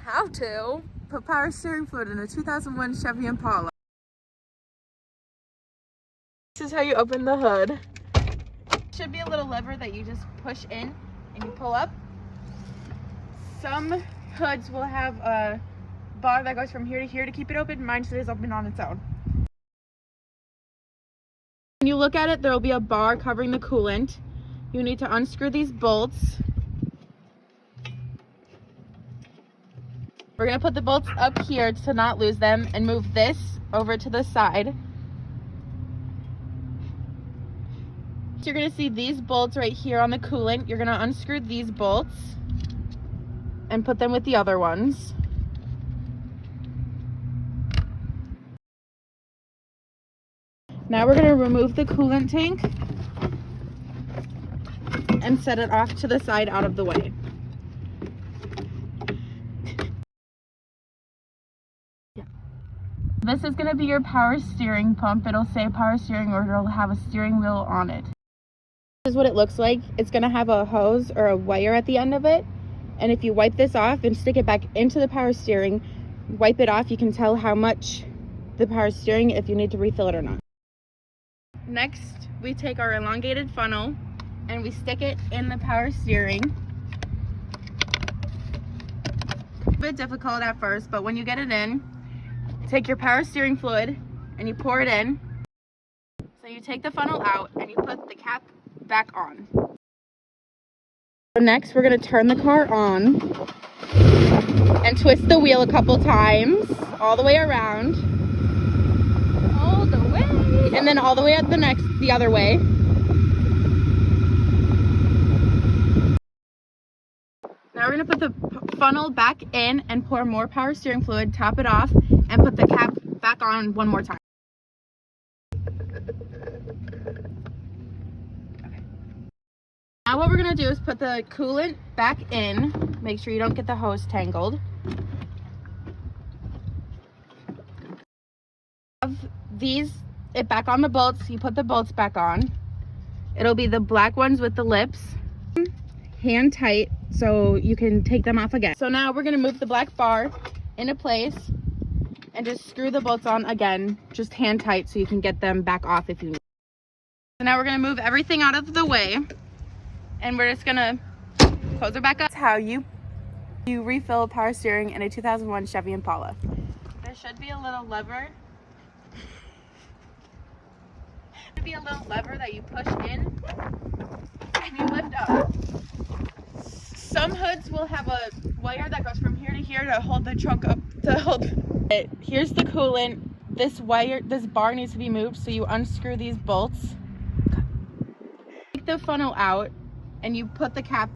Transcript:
how to put power steering fluid in a 2001 Chevy Impala. This is how you open the hood. Should be a little lever that you just push in and you pull up. Some hoods will have a bar that goes from here to here to keep it open. Mine stays open on its own. When you look at it, there will be a bar covering the coolant. You need to unscrew these bolts. We're going to put the bolts up here to not lose them and move this over to the side. So you're going to see these bolts right here on the coolant. You're going to unscrew these bolts and put them with the other ones. Now we're going to remove the coolant tank and set it off to the side out of the way. This is going to be your power steering pump. It'll say power steering or it'll have a steering wheel on it. This is what it looks like. It's going to have a hose or a wire at the end of it. And if you wipe this off and stick it back into the power steering, wipe it off, you can tell how much the power steering, if you need to refill it or not. Next, we take our elongated funnel and we stick it in the power steering. A bit difficult at first, but when you get it in, take your power steering fluid and you pour it in. So you take the funnel out and you put the cap back on. So next we're going to turn the car on and twist the wheel a couple times all the way around. All the way. And then all the way at the other way. Now we're going to put the funnel back in and pour more power steering fluid, top it off, and put the cap back on one more time. Okay. Now what we're going to do is put the coolant back in. Make sure you don't get the hose tangled. Have it back on the bolts. You put the bolts back on. It'll be the black ones with the lips. Hand tight so you can take them off again. So now we're going to move the black bar into place and just screw the bolts on again, just hand tight so you can get them back off if you need. So now we're going to move everything out of the way and we're just going to close it back up. That's how you refill power steering in a 2001 Chevy Impala. There should be a little lever. There should be a little lever that you push in and you lift up. Some hoods will have a wire that goes from here to here to hold the trunk up, to hold it. Here's the coolant. This bar needs to be moved, so you unscrew these bolts. Take the funnel out and you put the cap